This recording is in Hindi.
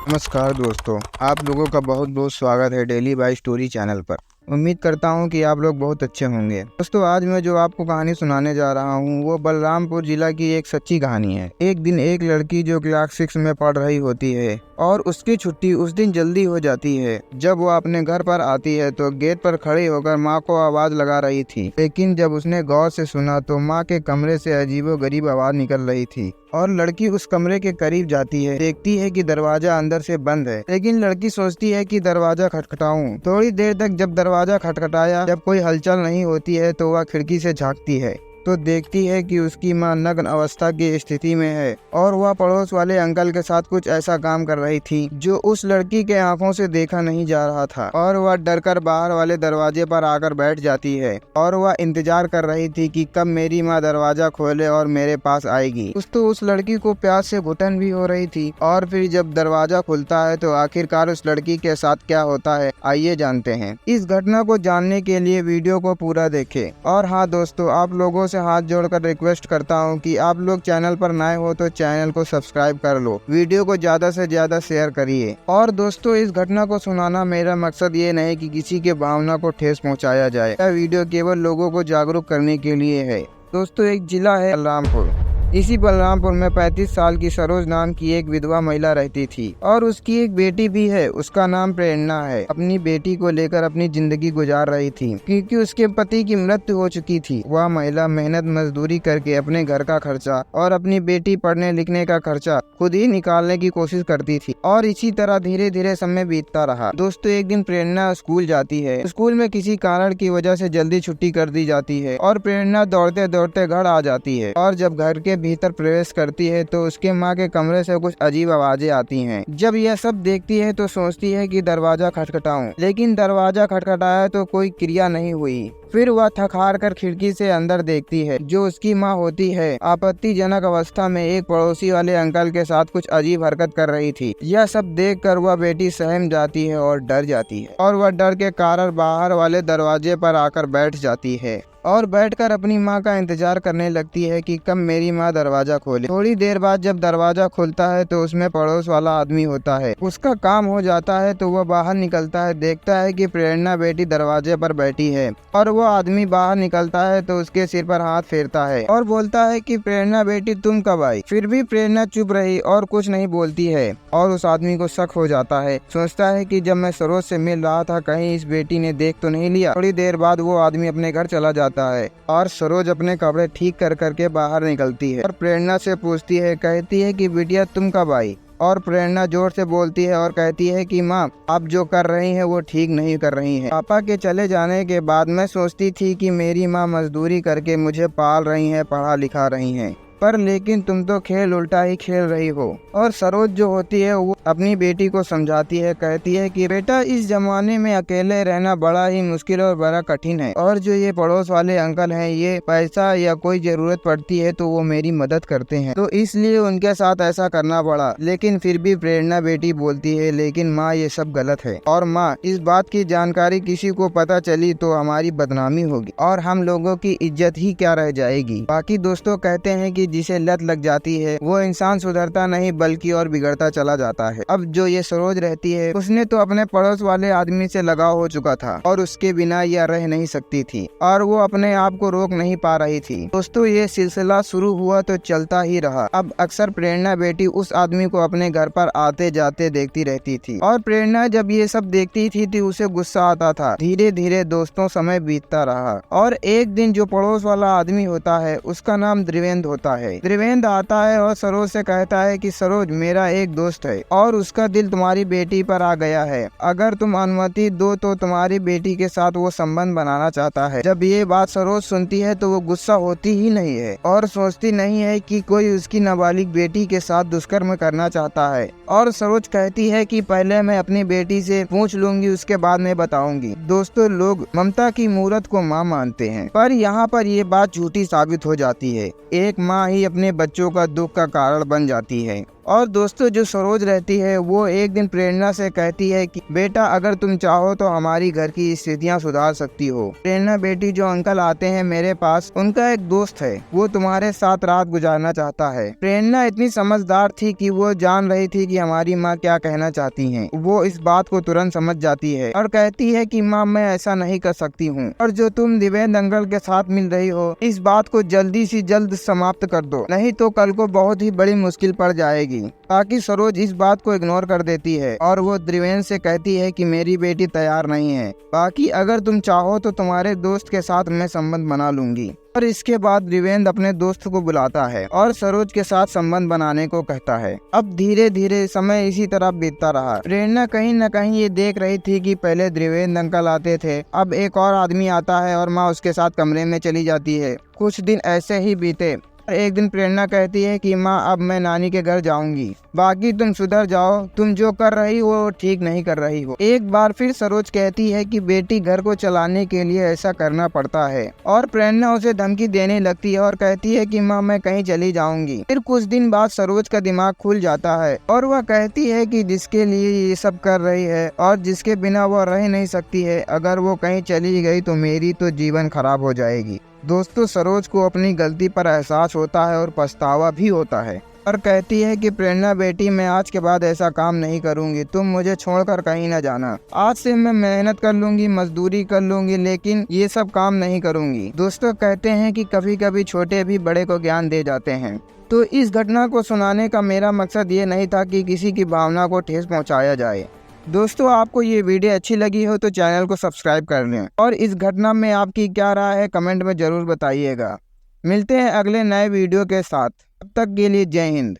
नमस्कार दोस्तों, आप लोगों का बहुत बहुत स्वागत है डेली बाय स्टोरी चैनल पर। उम्मीद करता हूं कि आप लोग बहुत अच्छे होंगे। दोस्तों, आज मैं जो आपको कहानी सुनाने जा रहा हूं वो बलरामपुर जिला की एक सच्ची कहानी है। एक दिन एक लड़की जो क्लास 6 में पढ़ रही होती है और उसकी छुट्टी उस दिन जल्दी हो जाती है। जब वो अपने घर पर आती है तो गेट पर खड़ी होकर माँ को आवाज लगा रही थी, लेकिन जब उसने गौर से सुना तो माँ के कमरे से अजीबोगरीब आवाज निकल रही थी और लड़की उस कमरे के करीब जाती है। देखती है कि दरवाजा अंदर से बंद है, लेकिन लड़की सोचती है कि दरवाजा खटखटाऊं। थोड़ी देर तक जब दरवाजा खटखटाया, जब कोई हलचल नहीं होती है तो वह खिड़की से झांकती है तो देखती है कि उसकी माँ नग्न अवस्था की स्थिति में है और वह पड़ोस वाले अंकल के साथ कुछ ऐसा काम कर रही थी जो उस लड़की के आंखों से देखा नहीं जा रहा था। और वह डरकर बाहर वाले दरवाजे पर आकर बैठ जाती है और वह इंतजार कर रही थी कि कब मेरी माँ दरवाजा खोले और मेरे पास आएगी। उस लड़की को प्यास से घुटन भी हो रही थी। और फिर जब दरवाजा खुलता है तो आखिरकार उस लड़की के साथ क्या होता है, आइए जानते हैं। इस घटना को जानने के लिए वीडियो को पूरा देखें। और हाँ दोस्तों, आप लोगों से हाथ जोड़कर रिक्वेस्ट करता हूं कि आप लोग चैनल पर नए हो तो चैनल को सब्सक्राइब कर लो, वीडियो को ज्यादा से ज्यादा शेयर करिए। और दोस्तों, इस घटना को सुनाना मेरा मकसद ये नहीं कि किसी के भावना को ठेस पहुंचाया जाए। यह वीडियो केवल लोगों को जागरूक करने के लिए है। दोस्तों, एक जिला है बलरामपुर। इसी बलरामपुर में 35 साल की सरोज नाम की एक विधवा महिला रहती थी और उसकी एक बेटी भी है। उसका नाम प्रेरणा है। अपनी बेटी को लेकर अपनी जिंदगी गुजार रही थी क्योंकि उसके पति की मृत्यु हो चुकी थी। वह महिला मेहनत मजदूरी करके अपने घर का खर्चा और अपनी बेटी पढ़ने लिखने का खर्चा खुद ही निकालने की कोशिश करती थी और इसी तरह धीरे धीरे समय बीतता रहा। दोस्तों, एक दिन प्रेरणा स्कूल जाती है। स्कूल में किसी कारण की वजह से जल्दी छुट्टी कर दी जाती है और प्रेरणा दौड़ते दौड़ते घर आ जाती है। और जब घर के भीतर प्रवेश करती है तो उसके माँ के कमरे से कुछ अजीब आवाजें आती हैं। जब यह सब देखती है तो सोचती है कि दरवाजा खटखटाऊं, लेकिन दरवाजा खटखटाया तो कोई क्रिया नहीं हुई। फिर वह थक हार कर खिड़की से अंदर देखती है। जो उसकी माँ होती है आपत्तिजनक अवस्था में एक पड़ोसी वाले अंकल के साथ कुछ अजीब हरकत कर रही थी। यह सब देखकर वह बेटी सहम जाती है और डर जाती है और वह डर के कारण बाहर वाले दरवाजे पर आकर बैठ जाती है और बैठकर अपनी माँ का इंतजार करने लगती है कि कब मेरी माँ दरवाजा खोले। थोड़ी देर बाद जब दरवाजा खुलता है तो उसमें पड़ोस वाला आदमी होता है। उसका काम हो जाता है तो वह बाहर निकलता है, देखता है कि प्रेरणा बेटी दरवाजे पर बैठी है और वो आदमी बाहर निकलता है तो उसके सिर पर हाथ फेरता है और बोलता है कि प्रेरणा बेटी तुम कब आई। फिर भी प्रेरणा चुप रही और कुछ नहीं बोलती है और उस आदमी को शक हो जाता है। सोचता है कि जब मैं सरोज से मिल रहा था कहीं इस बेटी ने देख तो नहीं लिया। थोड़ी देर बाद वो आदमी अपने घर चला जाता है और सरोज अपने कपड़े ठीक कर करके बाहर निकलती है और प्रेरणा से पूछती है, कहती है कि बिटिया तुम कब आई। और प्रेरणा जोर से बोलती है और कहती है कि माँ, आप जो कर रही हैं वो ठीक नहीं कर रही हैं। पापा के चले जाने के बाद मैं सोचती थी कि मेरी माँ मजदूरी करके मुझे पाल रही हैं, पढ़ा लिखा रही हैं, पर लेकिन तुम तो खेल उल्टा ही खेल रही हो। और सरोज जो होती है वो अपनी बेटी को समझाती है, कहती है कि बेटा, इस जमाने में अकेले रहना बड़ा ही मुश्किल और बड़ा कठिन है और जो ये पड़ोस वाले अंकल हैं, ये पैसा या कोई जरूरत पड़ती है तो वो मेरी मदद करते हैं, तो इसलिए उनके साथ ऐसा करना पड़ा। लेकिन फिर भी प्रेरणा बेटी बोलती है, लेकिन माँ ये सब गलत है और माँ, इस बात की जानकारी किसी को पता चली तो हमारी बदनामी होगी और हम लोगों की इज्जत ही क्या रह जाएगी। बाकी दोस्तों कहते हैं कि जिसे लत लग जाती है वो इंसान सुधरता नहीं बल्कि और बिगड़ता चला जाता है। अब जो ये सरोज रहती है उसने तो अपने पड़ोस वाले आदमी से लगाव हो चुका था और उसके बिना यह रह नहीं सकती थी और वो अपने आप को रोक नहीं पा रही थी। दोस्तों, ये सिलसिला शुरू हुआ तो चलता ही रहा। अब अक्सर प्रेरणा बेटी उस आदमी को अपने घर पर आते जाते देखती रहती थी और प्रेरणा जब ये सब देखती थी तो उसे गुस्सा आता था। धीरे धीरे दोस्तों समय बीतता रहा और एक दिन जो पड़ोस वाला आदमी होता है उसका नाम त्रिवेंद्र होता है। त्रिवेंद्र आता है और सरोज से कहता है कि सरोज, मेरा एक दोस्त है और उसका दिल तुम्हारी बेटी पर आ गया है। अगर तुम अनुमति दो तो तुम्हारी बेटी के साथ वो संबंध बनाना चाहता है। जब ये बात सरोज सुनती है तो वो गुस्सा होती ही नहीं है और सोचती नहीं है कि कोई उसकी नाबालिग बेटी के साथ दुष्कर्म करना चाहता है। और सरोज कहती है कि पहले मैं अपनी बेटी से पूछ लूंगी, उसके बाद मैं बताऊंगी। दोस्तों, लोग ममता की मूरत को माँ मानते हैं, पर यहाँ पर ये बात झूठी साबित हो जाती है। एक माँ ही अपने बच्चों का दुख का कारण बन जाती है। और दोस्तों जो सरोज रहती है वो एक दिन प्रेरणा से कहती है कि बेटा अगर तुम चाहो तो हमारी घर की स्थितियाँ सुधार सकती हो। प्रेरणा बेटी जो अंकल आते हैं मेरे पास, उनका एक दोस्त है, वो तुम्हारे साथ रात गुजारना चाहता है। प्रेरणा इतनी समझदार थी कि वो जान रही थी कि हमारी माँ क्या कहना चाहती है। वो इस बात को तुरंत समझ जाती है और कहती है कि माँ मैं ऐसा नहीं कर सकती हूँ, और जो तुम देवेंद्र अंकल के साथ मिल रही हो इस बात को जल्दी से जल्द समाप्त कर दो, नहीं तो कल को बहुत ही बड़ी मुश्किल पड़ जाएगी। बाकी सरोज इस बात को इग्नोर कर देती है और वो देवेंद्र से कहती है कि मेरी बेटी तैयार नहीं है, बाकी अगर तुम चाहो तो तुम्हारे दोस्त के साथ मैं संबंध बना लूंगी। और इसके बाद देवेंद्र अपने दोस्त को बुलाता है और सरोज के साथ संबंध बनाने को कहता है। अब धीरे धीरे समय इसी तरह बीतता रहा। प्रेरणा कहीं न कहीं ये देख रही थी कि पहले देवेंद्र अंकल आते थे, अब एक और आदमी आता है और माँ उसके साथ कमरे में चली जाती है। कुछ दिन ऐसे ही बीते। एक दिन प्रेरणा कहती है कि माँ अब मैं नानी के घर जाऊंगी, बाकी तुम सुधर जाओ, तुम जो कर रही हो वो ठीक नहीं कर रही हो। एक बार फिर सरोज कहती है कि बेटी घर को चलाने के लिए ऐसा करना पड़ता है, और प्रेरणा उसे धमकी देने लगती है और कहती है कि माँ मैं कहीं चली जाऊंगी। फिर कुछ दिन बाद सरोज का दिमाग खुल जाता है और वह कहती है कि जिसके लिए ये सब कर रही है और जिसके बिना वह रह नहीं सकती है, अगर वो कहीं चली गई तो मेरी तो जीवन खराब हो जाएगी। दोस्तों सरोज को अपनी गलती पर एहसास होता है और पछतावा भी होता है, और कहती है कि प्रेरणा बेटी मैं आज के बाद ऐसा काम नहीं करूंगी, तुम मुझे छोड़कर कहीं न जाना। आज से मैं मेहनत कर लूंगी, मजदूरी कर लूंगी, लेकिन ये सब काम नहीं करूंगी। दोस्तों कहते हैं कि कभी कभी छोटे भी बड़े को ज्ञान दे जाते हैं। तो इस घटना को सुनाने का मेरा मकसद ये नहीं था कि किसी की भावना को ठेस पहुँचाया जाए। दोस्तों आपको ये वीडियो अच्छी लगी हो तो चैनल को सब्सक्राइब कर लें, और इस घटना में आपकी क्या राय है कमेंट में ज़रूर बताइएगा। मिलते हैं अगले नए वीडियो के साथ, तब तक के लिए जय हिंद।